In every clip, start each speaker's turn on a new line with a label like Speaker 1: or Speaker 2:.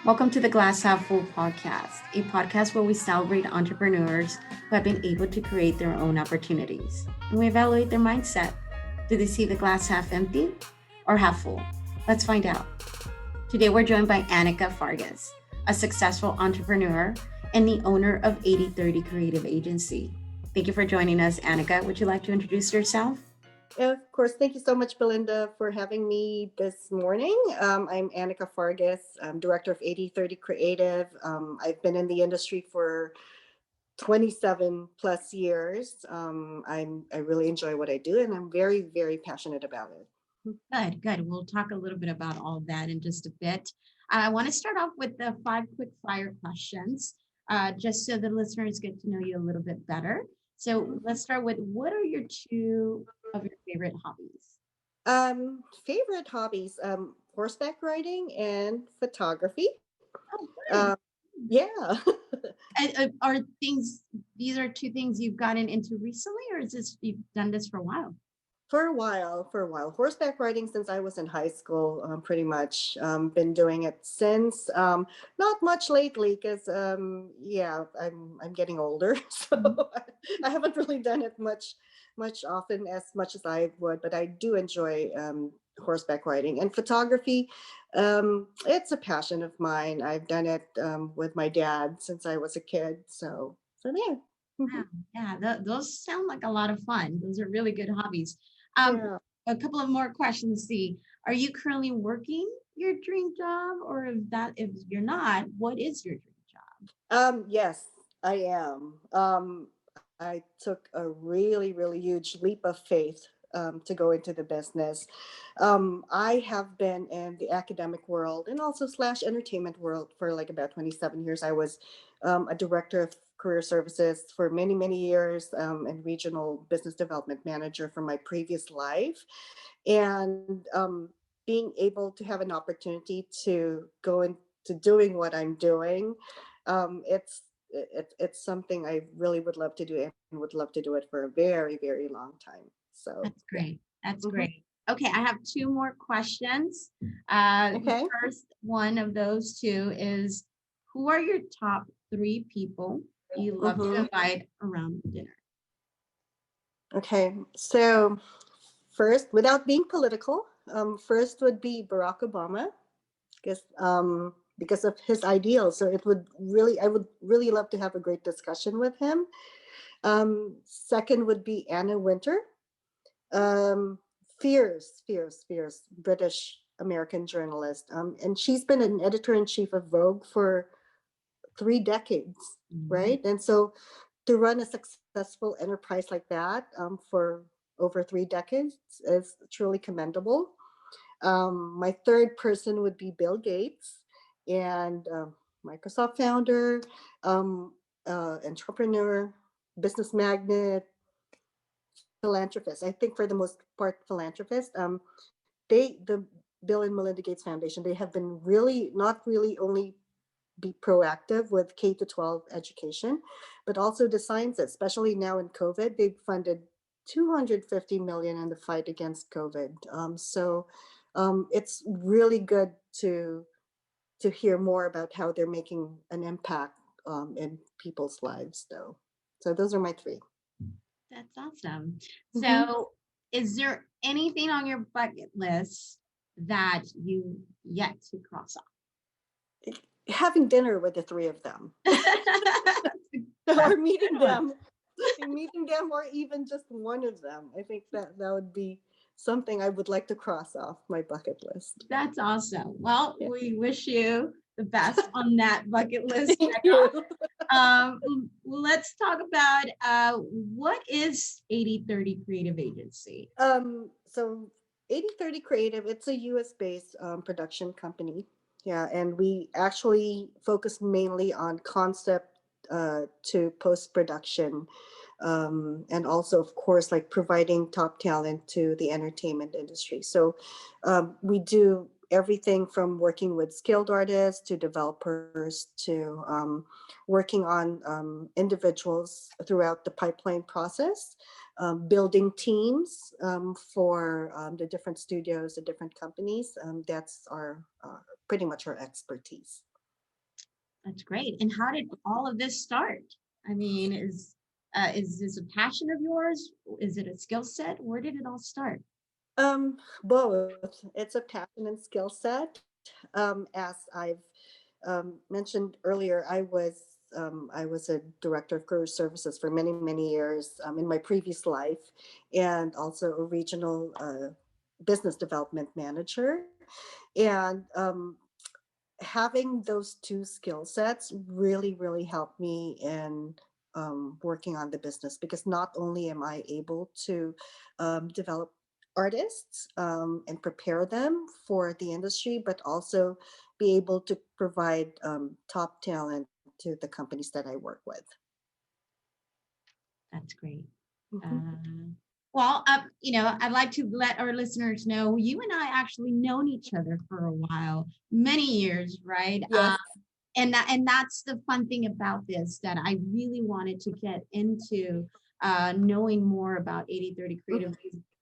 Speaker 1: Welcome to the Glass Half Full podcast, a podcast where we celebrate entrepreneurs who have been able to create their own opportunities. And we evaluate their mindset. Do they see the glass half empty or half full? Let's find out. Today, we're joined by Annika Fargas, a successful entrepreneur and the owner of 8030 Creative Agency. Thank you for joining us, Annika. Would you like to introduce yourself?
Speaker 2: Of course. Thank you so much, Belinda, for having me this morning. I'm Annika Fargas. I'm director of 8030 Creative. I've been in the industry for 27 plus years. I really enjoy what I do, and I'm very, very passionate about it.
Speaker 1: Good. We'll talk a little bit about all that in just a bit. I want to start off with the 5 quick fire questions, just so the listeners get to know you a little bit better. So let's start with, what are your two of your favorite hobbies?
Speaker 2: Favorite hobbies, horseback riding and photography.
Speaker 1: Oh, good.
Speaker 2: Um, yeah.
Speaker 1: Are these are two things you've gotten into recently, or is this, you've done this for a while?
Speaker 2: For a while. Horseback riding since I was in high school, pretty much. Been doing it since. Not much lately because, yeah, I'm getting older, so I haven't really done it much often as much as I would. But I do enjoy horseback riding and photography. It's a passion of mine. I've done it with my dad since I was a kid. So there.
Speaker 1: Wow. Yeah, those sound like a lot of fun. Those are really good hobbies.
Speaker 2: Yeah.
Speaker 1: A couple of more questions. See, are you currently working your dream job, or if you're not, what is your dream job?
Speaker 2: Yes, I am. I took a really, really huge leap of faith to go into the business. I have been in the academic world and also slash entertainment world for like about 27 years. I was a director of career services for many, many years, and regional business development manager for my previous life. And being able to have an opportunity to go into doing what I'm doing, it's something I really would love to do and would love to do it for a very, very long time. So
Speaker 1: That's
Speaker 2: yeah.
Speaker 1: great. That's
Speaker 2: Hmm.
Speaker 1: great. Okay, I have two more questions. The
Speaker 2: Okay.
Speaker 1: first one of those two is, who are your top three people you love to
Speaker 2: Hmm.
Speaker 1: invite around dinner?
Speaker 2: Okay. So first, without being political, first would be Barack Obama, because of his ideals. So I would really love to have a great discussion with him. Second would be Anna Winter, um, fierce British American journalist, and she's been an editor in chief of Vogue for 3 decades,
Speaker 1: Mhm.
Speaker 2: right? And so to run a successful enterprise like that for over 3 decades is truly commendable. My third person would be Bill Gates, and Microsoft founder, um, entrepreneur, business magnate, philanthropist. I think for the most part, philanthropist. The Bill and Melinda Gates Foundation, they have been really not really only be proactive with K to 12 education, but also the sciences, especially now in COVID. They've funded 250 million in the fight against COVID. It's really good to hear more about how they're making an impact in people's lives, though. So those are my three.
Speaker 1: That's awesome.
Speaker 2: Mhm.
Speaker 1: So, is there anything on your bucket list that you yet to cross
Speaker 2: Having dinner with the three of them,
Speaker 1: off? That's
Speaker 2: or
Speaker 1: a good one.
Speaker 2: meeting them, or even just one of them. I think that would be something I would like to cross off my bucket list.
Speaker 1: That's awesome. Well,
Speaker 2: Yeah.
Speaker 1: we wish you the best on that bucket list
Speaker 2: Thank
Speaker 1: check
Speaker 2: you.
Speaker 1: off. Let's talk about what is 8030 Creative Agency?
Speaker 2: So 8030 Creative, it's a US based production company. Yeah, and we actually focus mainly on concept to post production, and also, of course, like providing top talent to the entertainment industry. So we do everything from working with skilled artists to developers to working on individuals throughout the pipeline process, building teams for the different studios, the different companies. That's our pretty much our expertise.
Speaker 1: That's great. And how did all of this start? I mean, is this a passion of yours? Is it a skill set? Where did it all start?
Speaker 2: Both. It's a passion and skill set. As I've mentioned earlier, I was a director of career services for many, many years in my previous life, and also a regional business development manager. And having those two skill sets really, really helped me in working on the business, because not only am I able to develop artists and prepare them for the industry, but also be able to provide top talent to the companies that I work with.
Speaker 1: That's great.
Speaker 2: Mhm.
Speaker 1: Uh, I'd like to let our listeners know you and I actually known each other for a while, many years, right?
Speaker 2: Yes.
Speaker 1: And that's the fun thing about this, that I really wanted to get into knowing more about 80/30
Speaker 2: Mhm.
Speaker 1: Creative.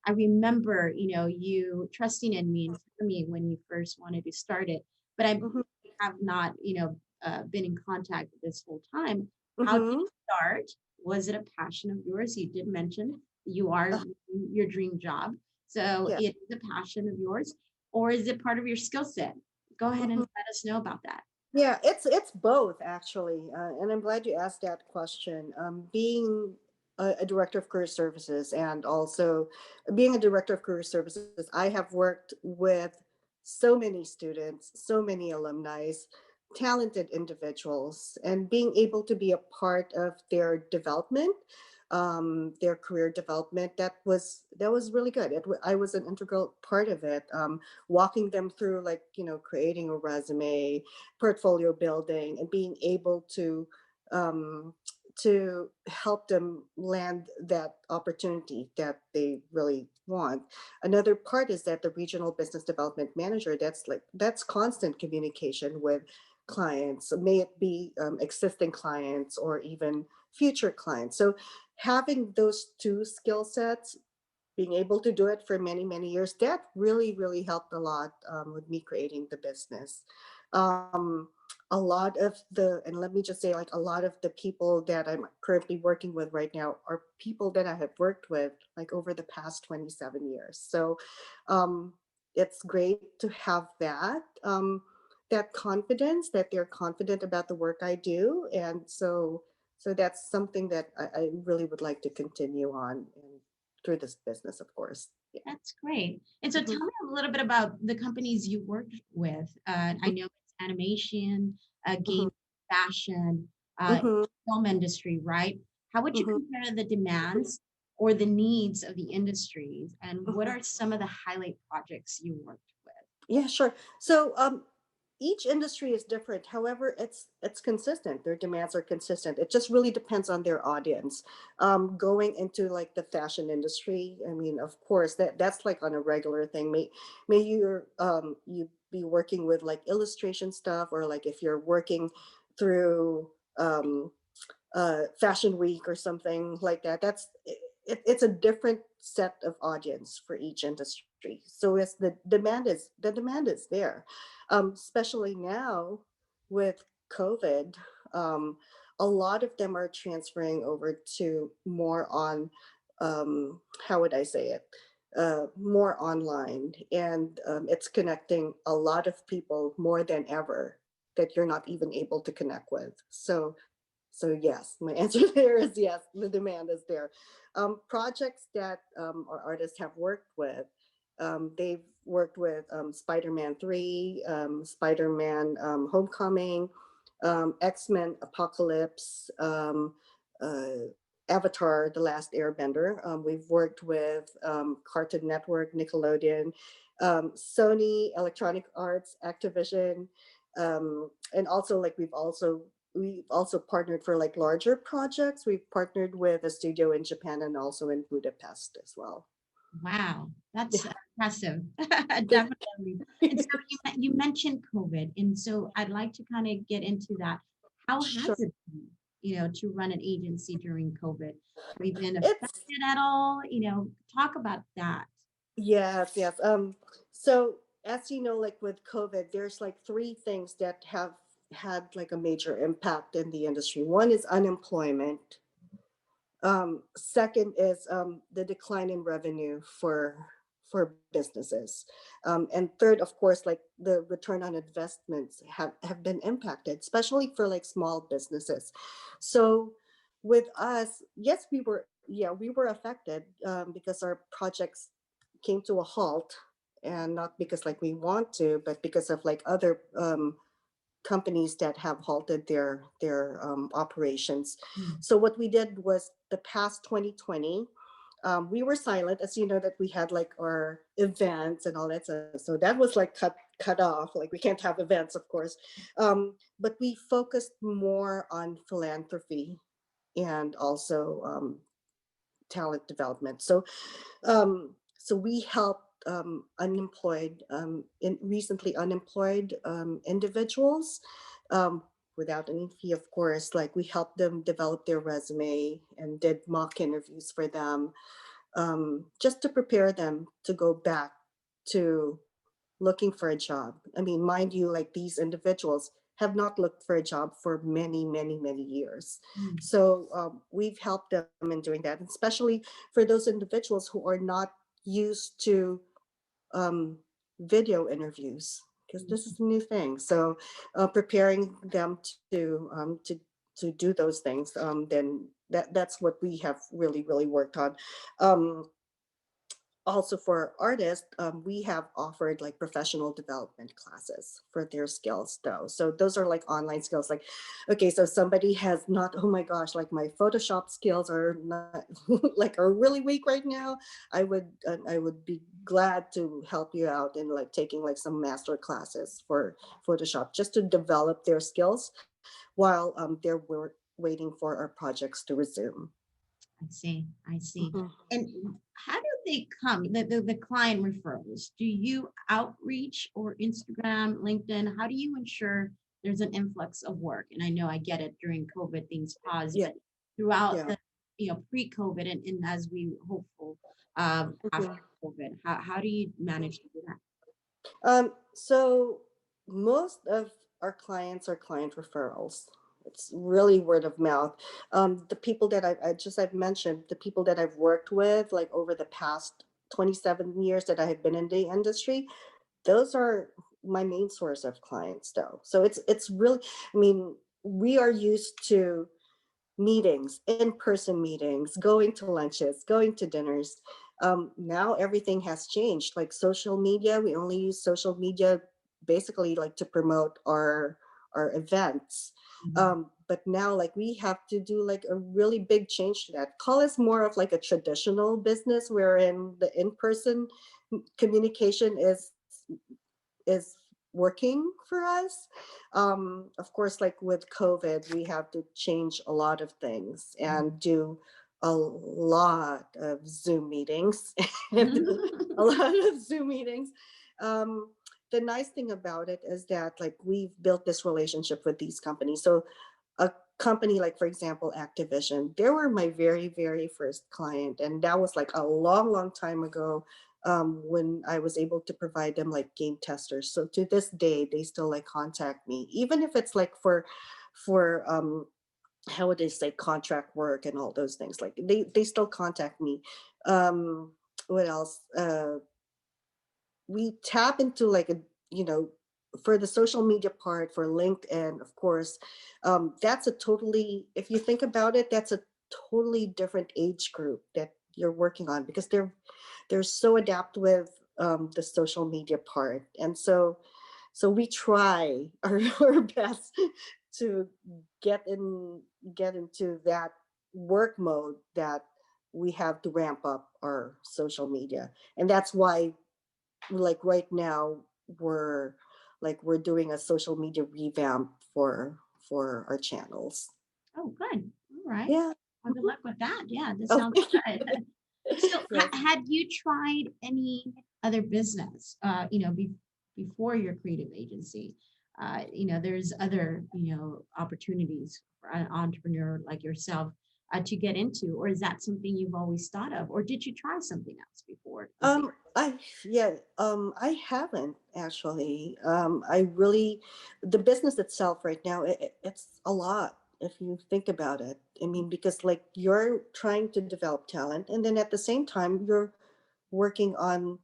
Speaker 1: I remember, you trusting in me and telling me when you first wanted to start it, but I
Speaker 2: Mhm.
Speaker 1: have not, been in contact this whole time. How did
Speaker 2: Mhm.
Speaker 1: it start? Was it a passion of yours? You did mention you are your dream job. So
Speaker 2: Yes.
Speaker 1: it is a passion of yours, or is it part of your skill set? Go ahead and
Speaker 2: Mhm.
Speaker 1: let us know about that.
Speaker 2: Yeah, it's both actually, and I'm glad you asked that question. Being a director of career services, and also being a director of career services, I have worked with so many students, so many alumni, talented individuals, and being able to be a part of their development, their career development, that was really good. I was an integral part of it, walking them through, like, creating a resume, portfolio building, and being able um, to help them land that opportunity that they really want. Another part is that the regional business development manager, that's constant communication with clients, may it be existing clients or even future clients. So having those two skill sets, being able to do it for many, many years, that really, really helped a lot with me creating the business. Um, a lot of and let me just say, like, a lot of the people that I'm currently working with right now are people that I have worked with like over the past 27 years. So um, it's great to have that confidence, that they're confident about the work I do. And so that's something that I really would like to continue on through this business, of course. Yeah.
Speaker 1: That's great. And so
Speaker 2: Mhm.
Speaker 1: tell me a little bit about the companies you worked with. I know it's animation, game,
Speaker 2: Mhm.
Speaker 1: fashion, uh,
Speaker 2: Mhm.
Speaker 1: film industry, right? How would you
Speaker 2: Mhm.
Speaker 1: compare the demands or the needs of the industries? And what
Speaker 2: Mhm.
Speaker 1: are some of the highlight projects you worked with?
Speaker 2: Yeah, sure. So each industry is different. However, it's consistent. Their demands are consistent. It just really depends on their audience. Going into like the fashion industry, I mean, of course, that's like on a regular thing. May you be working with like illustration stuff, or like if you're working through fashion week or something like that. It's a different set of audience for each industry. So as the demand is there, especially now with COVID. um, a lot of them are transferring over to more on, how would I say it, more online, and it's connecting a lot of people more than ever that you're not even able to connect with. So yes, my answer there is yes, the demand is there. Projects that our artists have worked with, they've worked with Spider-Man 3, Spider-Man Homecoming, X-Men Apocalypse, uh, Avatar, The Last Airbender. We've worked with Cartoon Network, Nickelodeon, Sony, Electronic Arts, Activision, and also like we've also partnered for like larger projects. We've partnered with a studio in Japan and also in Budapest as well.
Speaker 1: Wow, that's
Speaker 2: Yeah.
Speaker 1: impressive. Definitely. And so you mentioned COVID, and so I'd like to kind of get into that. How
Speaker 2: Sure.
Speaker 1: has it been, to run an agency during COVID? Have you been
Speaker 2: It's
Speaker 1: affected at all? Talk about that.
Speaker 2: Yes, yes. So as you know, like with COVID, there's like three things that have had like a major impact in the industry. One is unemployment. Second is the decline in revenue for businesses, and third, of course, like the return on investments have been impacted, especially for like small businesses. So with us, yes, we were affected because our projects came to a halt, and not because like we want to, but because of like other companies that have halted their operations.
Speaker 1: Mm.
Speaker 2: So what we did was the past 2020, we were silent, as you know, that we had like our events and all that stuff. So that was like cut off. Like we can't have events, of course. But we focused more on philanthropy and also talent development. So we helped unemployed, recently unemployed individuals, um, without any fee, of course. Like we helped them develop their resume and did mock interviews for them, just to prepare them to go back to looking for a job. I mean, mind you, like these individuals have not looked for a job for many, many, many years.
Speaker 1: Mm.
Speaker 2: So we've helped them in doing that, and especially for those individuals who are not used to um, video interviews, because this is a new thing. So preparing them to do those things, then that's what we have really worked on. Um, Also for artists, we have offered like professional development classes for their skills though. So those are like online skills. Like, okay, so somebody has not, oh my gosh, like my Photoshop skills are not like are really weak right now. I would be glad to help you out in like taking like some master classes for Photoshop just to develop their skills while waiting for our projects to resume.
Speaker 1: I see. I see.
Speaker 2: Mhm.
Speaker 1: And how do they come? The client referrals. Do you outreach or Instagram, LinkedIn? How do you ensure there's an influx of work? And I know I get it during COVID, things paused,
Speaker 2: Yeah,
Speaker 1: but throughout
Speaker 2: yeah.
Speaker 1: the pre-COVID and as we hopeful after
Speaker 2: Mhm.
Speaker 1: COVID, how do you manage to do that?
Speaker 2: So most of our clients are client referrals. It's really word of mouth. The people that I've mentioned, the people that I've worked with, like over the past 27 years that I have been in the industry, those are my main source of clients though. So it's really, I mean, we are used to meetings, in-person meetings, going to lunches, going to dinners. Now everything has changed. Like social media, we only use social media basically like to promote our events.
Speaker 1: Mhm.
Speaker 2: But now like we have to do like a really big change to that. Call us more of like a traditional business wherein the in-person communication is working for us. Of course, like with COVID, we have to change a lot of things and do a lot of Zoom meetings and a lot of Zoom meetings. Um, the nice thing about it is that like we've built this relationship with these companies. So a company like, for example, Activision, they were my very first client, and that was like a long time ago, when I was able to provide them like game testers. So to this day, they still like contact me, even if it's like for how would they say, contract work and all those things. Like they still contact me. Um, what else? We tap into like a, you know, for the social media part, for LinkedIn, of course, that's a totally, if you think about it, that's a totally different age group that you're working on, because they're so adept with the social media part. And so we try our best to get in get into that work mode, that we have to ramp up our social media. And that's why, like right now, we're we're doing a social media revamp for our channels.
Speaker 1: Oh, good. All right.
Speaker 2: Yeah.
Speaker 1: Well, good luck with that. Yeah, this
Speaker 2: Oh,
Speaker 1: sounds
Speaker 2: thank you.
Speaker 1: good. So,
Speaker 2: Yes.
Speaker 1: had you tried any other business, before your creative agency? There's other, opportunities for an entrepreneur like yourself. to get into, or is that something you've always thought of, or did you try something else before? To see?
Speaker 2: I haven't actually. I really, the business itself right now, it's a lot if you think about it. I mean, because like you're trying to develop talent, and then at the same time you're working on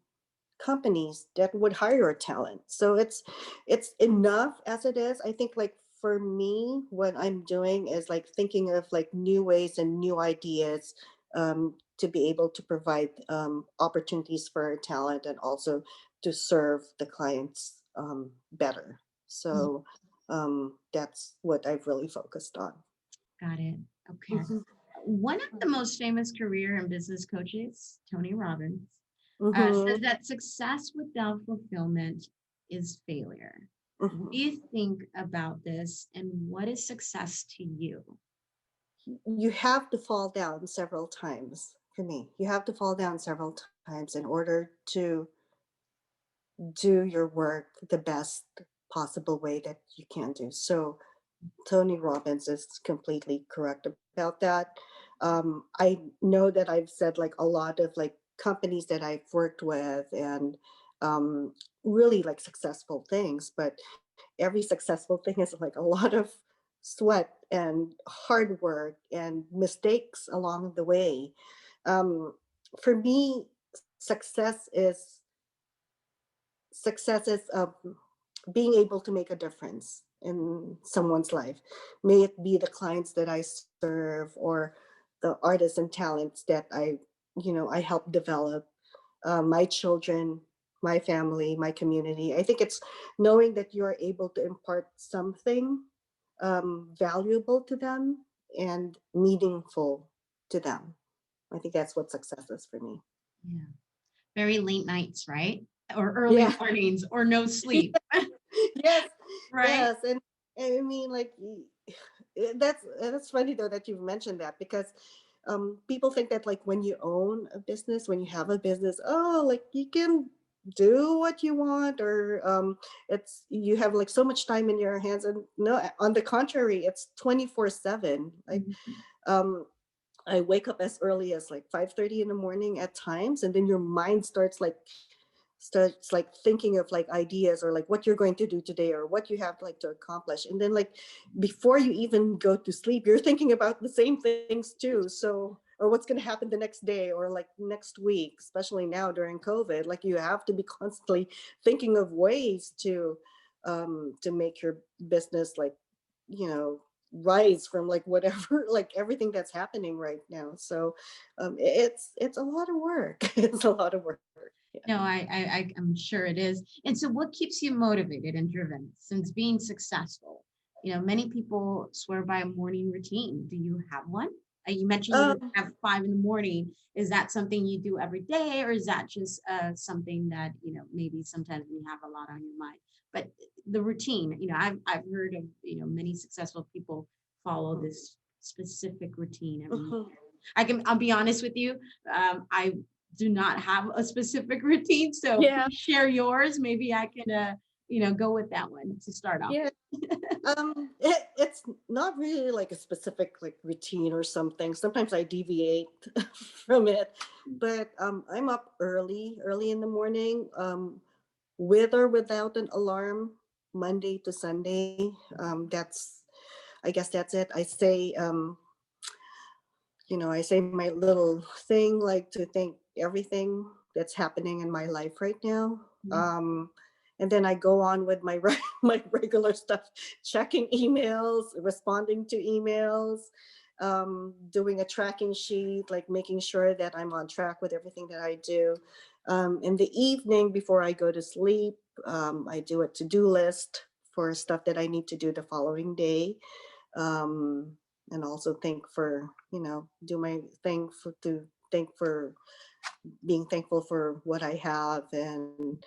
Speaker 2: companies that would hire a talent. So it's enough as it is. I think like for me, what I'm doing is like thinking of like new ways and new ideas, to be able to provide opportunities for our talent and also to serve the clients better.
Speaker 1: Mhm.
Speaker 2: So that's what I've really focused on.
Speaker 1: Got it. Okay.
Speaker 2: Mhm.
Speaker 1: One of the most famous career and business coaches, Tony Robbins, says
Speaker 2: Mhm.
Speaker 1: that success without fulfillment is failure. What do
Speaker 2: Mhm.
Speaker 1: you think about this, and what is success to you?
Speaker 2: You have to fall down several times. For me, you have to fall down several times in order to do your work the best possible way that you can do. So Tony Robbins is completely correct about that. I know that I've said like a lot of like companies that I've worked with and um, really like successful things, but every successful thing is like a lot of sweat and hard work and mistakes along the way. Um, for me, success is success is being able to make a difference in someone's life. May it be the clients that I serve or the artists and talents that I help develop, my children, my family, my community. I think it's knowing that you're able to impart something valuable to them and meaningful to them. I think that's what success is for me.
Speaker 1: Yeah. Very late nights, right? Or early
Speaker 2: Yeah.
Speaker 1: mornings, or no sleep,
Speaker 2: Yes,
Speaker 1: right?
Speaker 2: yes, and I mean, like, that's funny though that you've mentioned that because people think that like when you own a business, when you have a business, oh, like you can do what you want, or it's you have like so much time in your hands, and no, on the contrary, it's 24/7. Like,
Speaker 1: Mhm.
Speaker 2: um, I wake up as early as like 5:30 in the morning at times, and then your mind starts like thinking of like ideas or like what you're going to do today or what you have like to accomplish, and then like before you even go to sleep you're thinking about the same things too, so or what's going to happen the next day or like next week, especially now during COVID, like you have to be constantly thinking of ways to make your business like you know rise from like whatever like everything that's happening right now. So it's a lot of work. It's a lot of work. Yeah.
Speaker 1: No, I'm sure it is. And so, what keeps you motivated and driven since being successful? Many people swear by a morning routine. Do you have one? You mentioned you wake
Speaker 2: Um,
Speaker 1: up 5 in the morning. Is that something you do every day, or is that just something that maybe sometimes when you have a lot on your mind? But the routine, I've heard of many successful people follow
Speaker 2: mhm,
Speaker 1: this specific routine every morning.
Speaker 2: mhm.
Speaker 1: I'll be honest with you. I do not have a specific routine. So
Speaker 2: Yeah,
Speaker 1: please share yours. Maybe I can, go with that one to start off
Speaker 2: yeah.
Speaker 1: with.
Speaker 2: It's not really like a specific like routine or something. Sometimes I deviate from it, but I'm up early in the morning, with or without an alarm, Monday to Sunday. I guess that's it. I say my little thing, like to thank everything that's happening in my life right now.
Speaker 1: Mhm.
Speaker 2: And then I go on with my my regular stuff, checking emails, responding to emails, doing a tracking sheet, like making sure that I'm on track with everything that I do. In the evening, before I go to sleep, I do a to-do list for stuff that I need to do the following day, um, and also do my thing to thank for being thankful for what I have and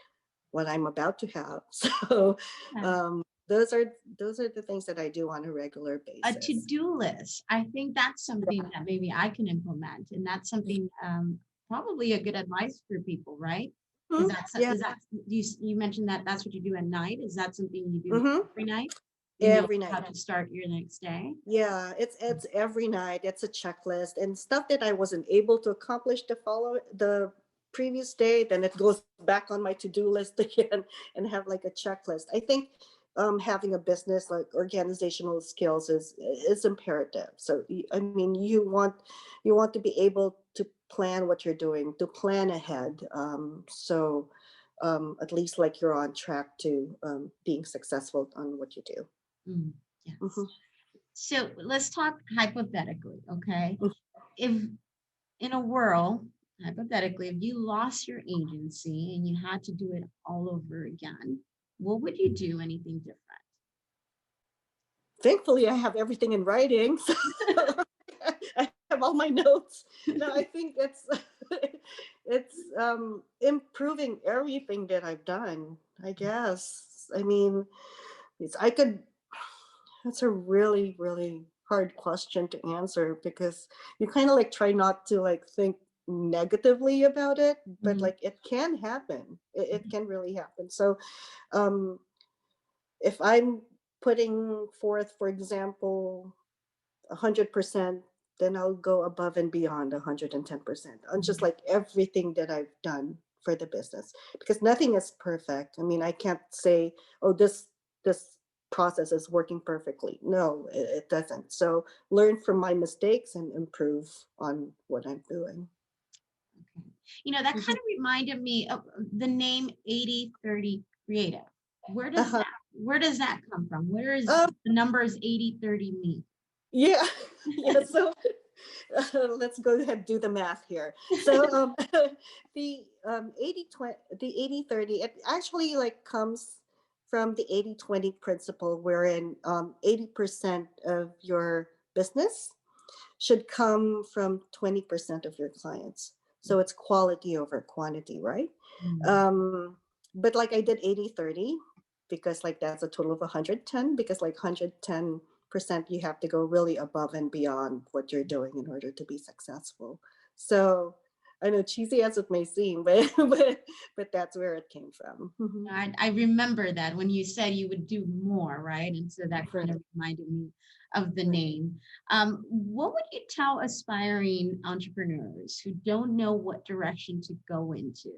Speaker 2: what I'm about to have. So
Speaker 1: Yeah.
Speaker 2: um, those are those are the things that I do on a regular
Speaker 1: A
Speaker 2: basis.
Speaker 1: to-do list. I think that's something that maybe I can implement. And that's something probably a good advice for people, right?
Speaker 2: Mhm. Yeah.
Speaker 1: Is that, you mentioned that that's what you do at night. Is that something you do
Speaker 2: Hmm.
Speaker 1: every night? You know
Speaker 2: every
Speaker 1: how
Speaker 2: night.
Speaker 1: to start your next day?
Speaker 2: Yeah, it's every night. It's a checklist and stuff that I wasn't able to accomplish the previous day. Then it goes back on my to-do list again and have like a checklist. I think having a business like organizational skills is imperative. So I mean, you want to be able to plan what you're doing, to plan ahead. So at least like you're on track to being successful on what you do.
Speaker 1: Mm, yes.
Speaker 2: Mhm.
Speaker 1: So let's talk hypothetically, okay?
Speaker 2: Mhm.
Speaker 1: If in a world, hypothetically, if you lost your agency and you had to do it all over again, what would you do? Anything different?
Speaker 2: Thankfully I have everything in writing, so I have all my notes. No, I think it's improving everything that I've done, I guess. I mean, it's I could that's a really really hard question to answer because you kind of like try not to like think negatively about it, but
Speaker 1: Mhm.
Speaker 2: like it can happen. It can really happen. So um if I'm putting forth, for example, 100%, then I'll go above and beyond 110% on just
Speaker 1: Mhm.
Speaker 2: like everything that I've done for the business because nothing is perfect. I mean, I can't say, oh, this process is working perfectly. No, it doesn't. So learn from my mistakes and improve on what I'm doing.
Speaker 1: Okay. You know, that
Speaker 2: Mhm.
Speaker 1: kind of reminded me of the name 80/30 creative.
Speaker 2: Uh-huh.
Speaker 1: Where does that come from? Where is
Speaker 2: Um,
Speaker 1: the numbers 80/30 mean?
Speaker 2: yeah, yeah. So let's go ahead and do the math here. So the 80/20, the 80/30, it actually like comes from the 80/20 principle wherein 80% of your business should come from 20% of your clients. So it's quality over quantity, right?
Speaker 1: Mm,
Speaker 2: Um, but like I did 80/30 because like that's a total of 110 because like 110% you have to go really above and beyond what you're doing in order to be successful. So I know cheesy as it may seem, but but that's where it came from. Mhm.
Speaker 1: I remember that when you said you would do more, right? And so that kind
Speaker 2: Right,
Speaker 1: of reminded me of the
Speaker 2: right.
Speaker 1: name. What would you tell aspiring entrepreneurs who don't know what direction to go into?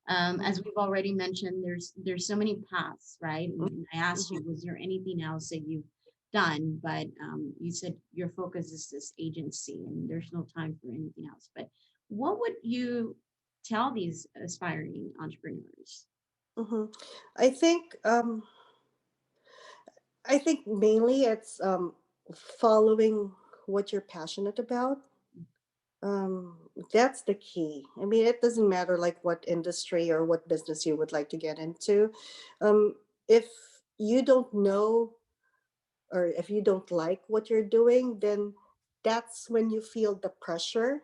Speaker 1: As we've already mentioned, there's so many paths, right? And I asked
Speaker 2: Mhm.
Speaker 1: you, was there anything else that you've done? But you said your focus is this agency, and there's no time for anything else. But what would you tell these aspiring entrepreneurs?
Speaker 2: Mhm. I think I think mainly it's following what you're passionate about. Um, that's the key. I mean, it doesn't matter like what industry or what business you would like to get into. If you don't know or if you don't like what you're doing, then that's when you feel the pressure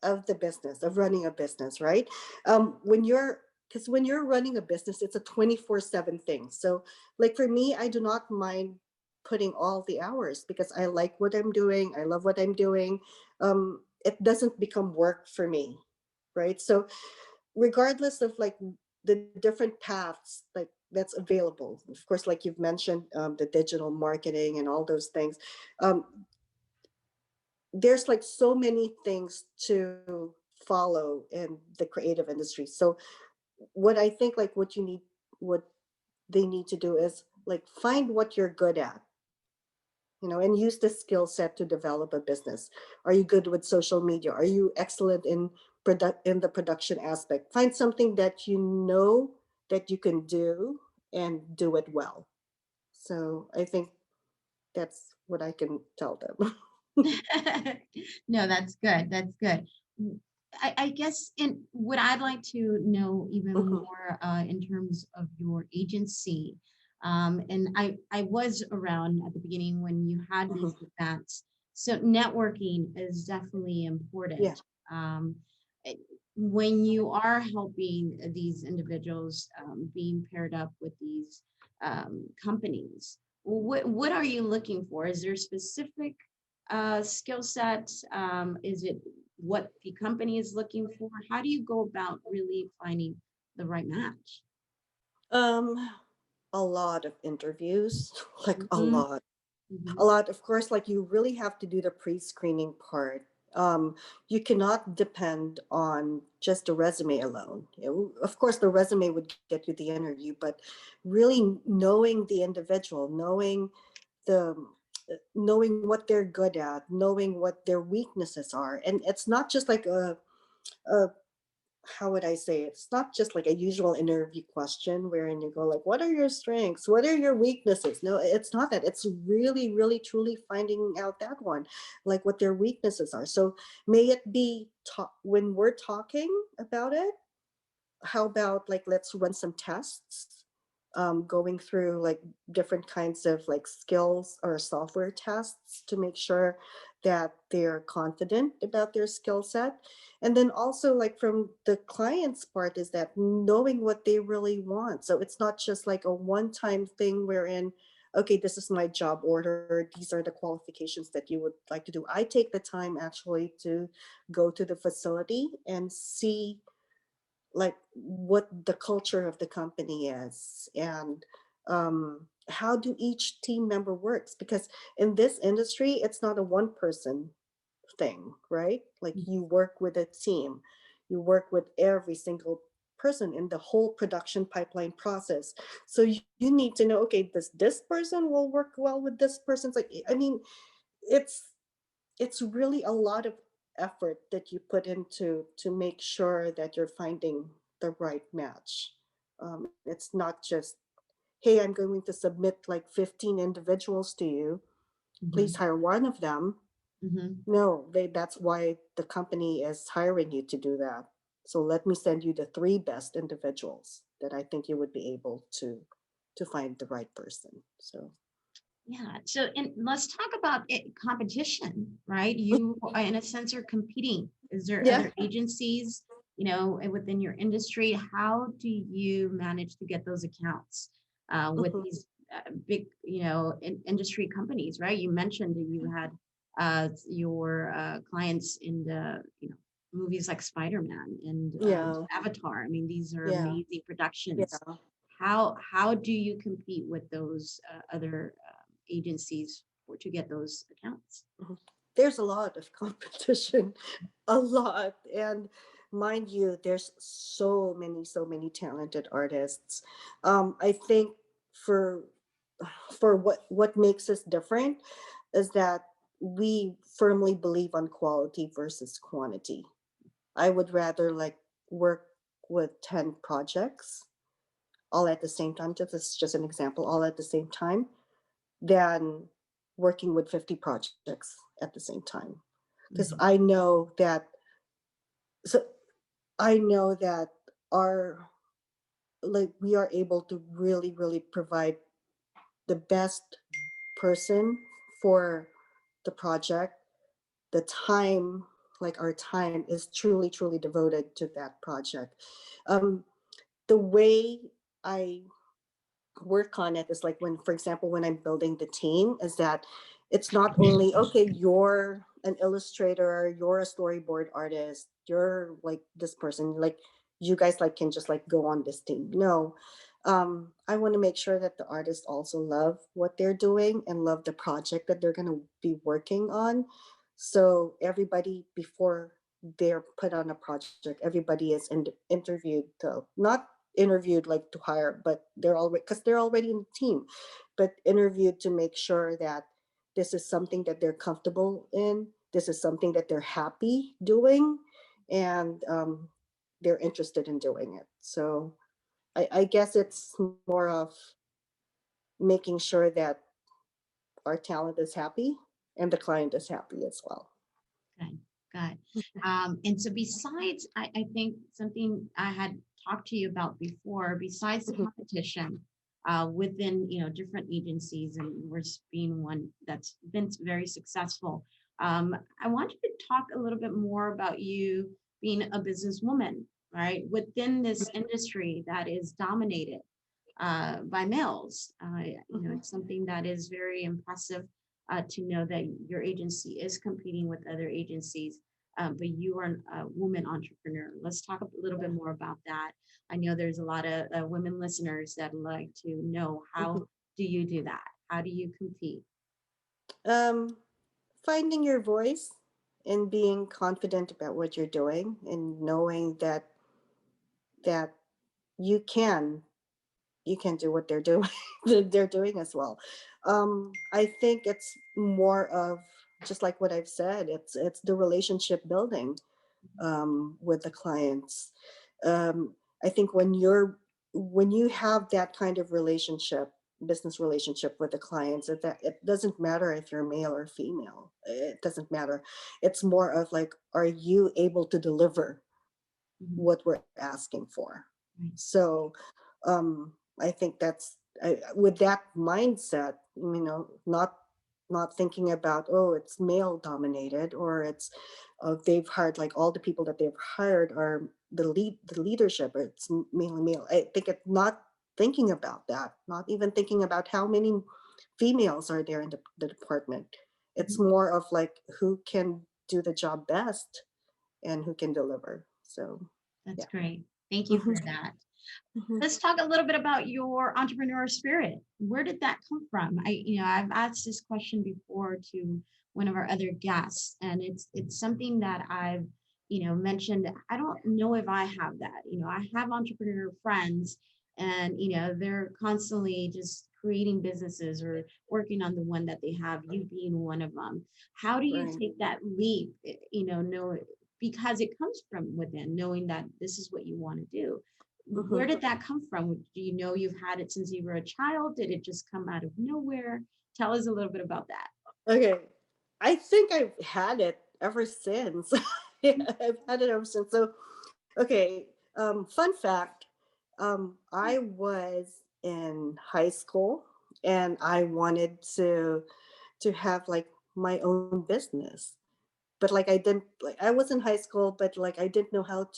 Speaker 2: of the business, of running a business, right? When you're because when you're running a business, it's a 24/7 thing. So like for me, I do not mind putting all the hours because I like what I'm doing. I love what I'm doing. It doesn't become work for me, right? So regardless of like the different paths like that's available, of course, like you've mentioned, the digital marketing and all those things. Um, there's like so many things to follow in the creative industry. So what I think like what they need to do is like find what you're good at, and use the skill set to develop a business. Are you good with social media? Are you excellent in in the production aspect? Find something that you know that you can do and do it well. So I think that's what I can tell them.
Speaker 1: No, that's good. That's good. I guess in what I'd like to know even
Speaker 2: Mhm,
Speaker 1: more in terms of your agency, and I was around at the beginning when you had
Speaker 2: mhm.
Speaker 1: these events. So networking is definitely
Speaker 2: Yeah.
Speaker 1: important. Um, it- when you are helping these individuals being paired up with these companies, what are you looking for? Is there specific skill set? Is it what the company is looking for? How do you go about really finding the right match?
Speaker 2: Um, A lot of interviews, like a
Speaker 1: Mm-hmm.
Speaker 2: lot.
Speaker 1: Mm-hmm.
Speaker 2: A lot, of course, like you really have to do the pre-screening part. You cannot depend on just a resume alone. Of course, the resume would get you the interview, but really knowing the individual, the knowing what they're good at, knowing what their weaknesses are, and it's not just like a how would I say it? It's not just like a usual interview question wherein you go like, what are your strengths? What are your weaknesses? No, it's not that. It's really, really, truly finding out that one, like what their weaknesses are. So may it be when we're talking about it, how about like let's run some tests, going through like different kinds of like skills or software tests to make sure that they're confident about their skill set. And then also like from the client's part is that knowing what they really want, so it's not just like a one-time thing wherein, okay, this is my job order, these are the qualifications that you would like to do. I take the time actually to go to the facility and see like what the culture of the company is, and how do each team member works, because in this industry it's not a one person thing, right? Like you work with a team, you work with every single person in the whole production pipeline process. So you need to know, okay, this person will work well with this person. It's like, I mean, it's it's really a lot of effort that you put into to make sure that you're finding the right match. It's not just, hey, I'm going to submit like 15 individuals to you, please
Speaker 1: Mm-hmm.
Speaker 2: hire one of them.
Speaker 1: Mm-hmm.
Speaker 2: No, that's why the company is hiring you to do that. So let me send you the three best individuals that I think you would be able to find the right person. So
Speaker 1: Yeah. So, and let's talk about it, competition, right? You, in a sense, are competing. Is there
Speaker 2: yeah.
Speaker 1: other agencies, within your industry? How do you manage to get those accounts with
Speaker 2: Mhm.
Speaker 1: these big, industry companies, right? You mentioned that you had your clients in the, movies like Spider-Man and
Speaker 2: Yeah.
Speaker 1: Avatar. I mean, these are
Speaker 2: Yeah.
Speaker 1: amazing productions.
Speaker 2: Yeah.
Speaker 1: How do you compete with those other agencies to get those accounts?
Speaker 2: Mhm. There's a lot of competition, a lot. And mind you, there's so many talented artists. I think for what makes us different is that we firmly believe on quality versus quantity. I would rather like work with 10 projects all at the same time. Just an example, all at the same time, than working with 50 projects at the same time. Because
Speaker 1: Mhm.
Speaker 2: so I know that our like we are able to really, really provide the best person for the project. The time, like our time is truly, truly devoted to that project. Um, the way I work on it is like when, for example, when I'm building the team, is that it's not only, okay, you're an illustrator, you're a storyboard artist, you're like this person, like you guys like can just like go on this team. No, I want to make sure that the artists also love what they're doing and love the project that they're going to be working on. So everybody before they're put on a project, everybody is interviewed, to not interviewed like to hire, but they're already, because they're already in the team, but interviewed to make sure that this is something that they're comfortable in, this is something that they're happy doing, and they're interested in doing it. So I guess it's more of making sure that our talent is happy and the client is happy as well.
Speaker 1: Good, good. And so besides, I think something I had talked to you about before, besides the
Speaker 2: Mhm.
Speaker 1: competition within, different agencies, and yours being one that's been very successful, I want you to talk a little bit more about you being a businesswoman, right? Within this industry that is dominated by males. It's something that is very impressive to know that your agency is competing with other agencies. but you are a woman entrepreneur. Let's talk a little bit more about that. I know there's a lot of women listeners that like to know, how
Speaker 2: Mhm.
Speaker 1: do you do that? How do you compete?
Speaker 2: um, Finding your voice and being confident about what you're doing and knowing that you can you can do what they're doing they're doing as well. I think it's more of just like what I've said, it's the relationship building with the clients. um, I think when you have that kind of relationship, business relationship with the clients, that it doesn't matter if you're male or female, it doesn't matter. It's more of like, are you able to deliver
Speaker 1: Mhm.
Speaker 2: what we're asking for?
Speaker 1: Right.
Speaker 2: So I think that's with that mindset, not thinking about, oh, it's male dominated, or it's they've hired, like all the people that they've hired are the leadership, or it's mainly male. I think it's not thinking about that, not even thinking about how many females are there in the department. It's
Speaker 1: Mhm.
Speaker 2: more of like who can do the job best and who can deliver. So
Speaker 1: That's
Speaker 2: yeah.
Speaker 1: great. Thank you
Speaker 2: Mhm,
Speaker 1: for that.
Speaker 2: mhm.
Speaker 1: Let's talk a little bit about your entrepreneur spirit. Where did that come from? I've asked this question before to one of our other guests, and it's something that I've, mentioned. I don't know if I have that. I have entrepreneur friends, and they're constantly just creating businesses or working on the one that they have. You being one of them. How do you
Speaker 2: Right.
Speaker 1: take that leap? Know because it comes from within, knowing that this is what you want to do. Where
Speaker 2: Mhm.
Speaker 1: did that come from? Do you know you've had it since you were a child? Did it just come out of nowhere? Tell us a little bit about that.
Speaker 2: Okay. I think I've had it ever since. Yeah, I've had it ever since. So, okay. Fun fact. I was in high school and I wanted to have like my own business, but like I didn't, like I was in high school, but like I didn't know how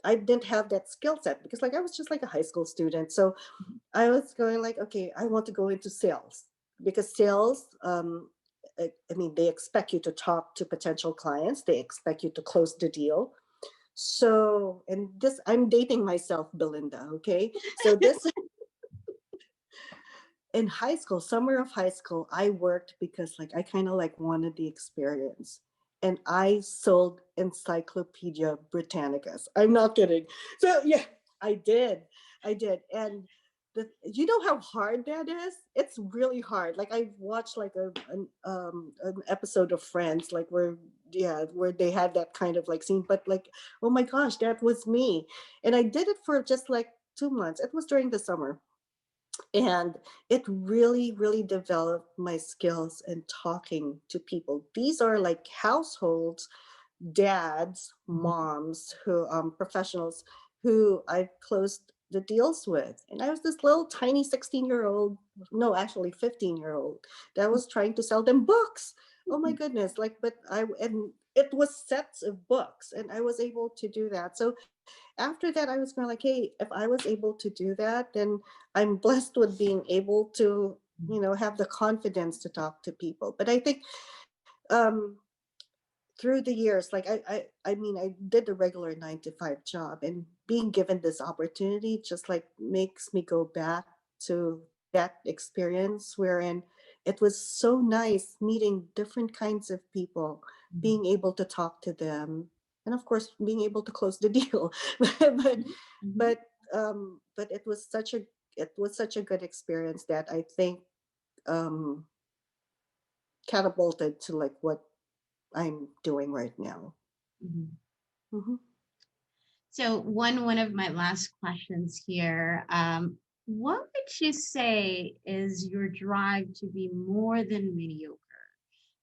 Speaker 2: I didn't have that skill set because like I was just like a high school student. So I was going like, okay, I want to go into sales because sales, I mean, they expect you to talk to potential clients. They expect you to close the deal. So, and this, I'm dating myself, Belinda. Okay. So this, in high school, summer of high school, I worked because like I kind of like wanted the experience. And I sold Encyclopedia Britannicas. I'm not kidding. So yeah, I did. I did. And you know how hard that is? It's really hard. Like I watched like an episode of Friends, like where yeah, where they had that kind of like scene. But like, oh my gosh, that was me. And I did it for just like 2 months. It was during the summer, and it really developed my skills in talking to people. These are like households, dads,
Speaker 1: Mhm.
Speaker 2: moms, who professionals who I've closed the deals with. And I was this little tiny 16-year-old, no, actually 15-year-old, that was trying to sell them books. Oh my goodness. Like, but and it was sets of books and I was able to do that. So after that, I was going like, hey, if I was able to do that, then I'm blessed with being able to, have the confidence to talk to people. But I think um, through the years, like I mean, I did the regular 9 to 5 job, and being given this opportunity just like makes me go back to that experience wherein it was so nice meeting different kinds of people,
Speaker 1: Mhm.
Speaker 2: being able to talk to them, and of course being able to close the deal. but
Speaker 1: Mhm. Mhm.
Speaker 2: but but it was such a good experience that I think um catapulted to like what I'm doing right now.
Speaker 1: Mhm.
Speaker 2: Hmm.
Speaker 1: So one of my last questions here. What would you say is your drive to be more than mediocre?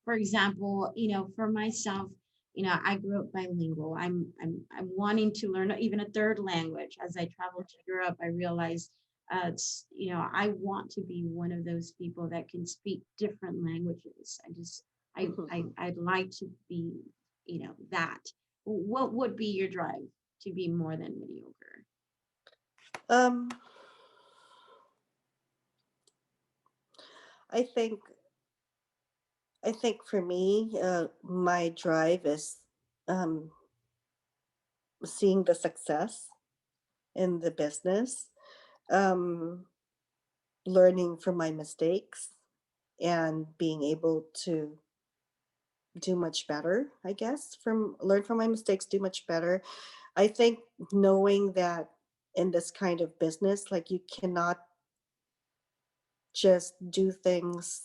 Speaker 1: For example, for myself, I grew up bilingual. I'm wanting to learn even a third language. As I traveled to Europe, I realized I want to be one of those people that can speak different languages. I'd like to be, that. What would be your drive to be more than mediocre?
Speaker 2: Um, I think I think for me, my drive is um, seeing the success in the business, um, learning from my mistakes, and being able to do much better, I guess, from learn from my mistakes, do much better. I think knowing that in this kind of business, like, you cannot just do things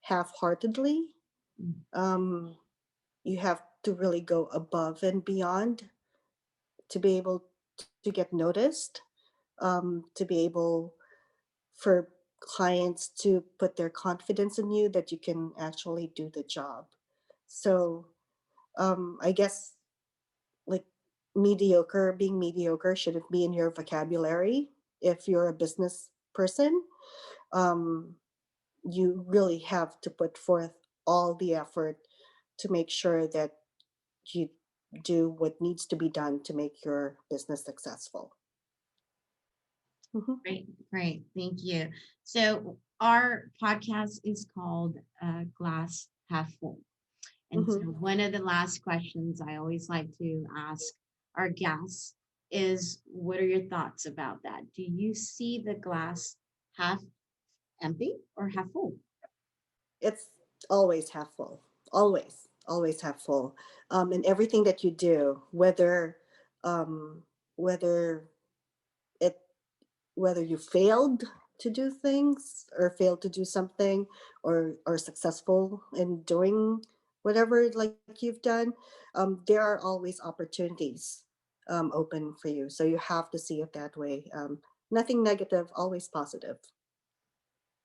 Speaker 2: half-heartedly.
Speaker 1: Mm.
Speaker 2: Um, you have to really go above and beyond to be able to get noticed, to be able for clients to put their confidence in you that you can actually do the job. So I guess, like, being mediocre shouldn't be in your vocabulary if you're a business person. Um, you really have to put forth all the effort to make sure that you do what needs to be done to make your business successful. Mhm,
Speaker 1: Great, great. Thank you. So our podcast is called Glass Half Full. And so
Speaker 2: mhm.
Speaker 1: one of the last questions I always like to ask our guests is, what are your thoughts about that? Do you see the glass half empty or half full?
Speaker 2: It's always half full. Always half full. And everything that you do, um, whether it whether you failed to do things or failed to do something, or are successful in doing whatever, like, you've done, there are always opportunities open for you. So you have to see it that way. Nothing negative, always positive.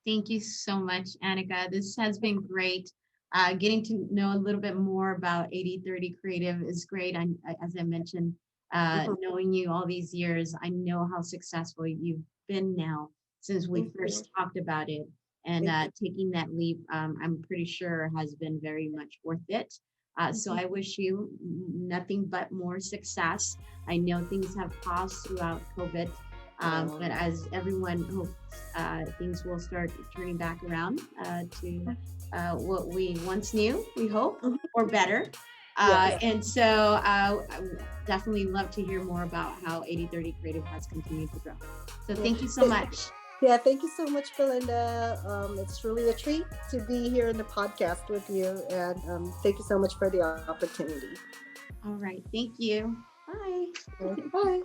Speaker 1: Thank you so much, Annika. This has been great. Getting to know a little bit more about 80/30 Creative is great. As I mentioned,
Speaker 2: Mhm,
Speaker 1: knowing you all these years, I know how successful you've been now since we
Speaker 2: thank you.
Speaker 1: first talked about it. And
Speaker 2: Thank
Speaker 1: taking that leap, I'm pretty sure has been very much worth it. So
Speaker 2: you.
Speaker 1: I wish you nothing but more success. I know things have paused throughout COVID,
Speaker 2: Yeah.
Speaker 1: but as everyone hopes, things will start turning back around to what we once knew, we hope,
Speaker 2: Mhm.
Speaker 1: or better.
Speaker 2: Yes.
Speaker 1: And so I would definitely love to hear more about how 80/30 Creative has continued to grow. So
Speaker 2: Yeah.
Speaker 1: thank you so
Speaker 2: Th-
Speaker 1: much.
Speaker 2: Yeah, thank you so much, Belinda. It's really a treat to be here in the podcast with you, and thank you so much for the opportunity.
Speaker 1: All right. Thank you. Bye.
Speaker 2: Okay, bye.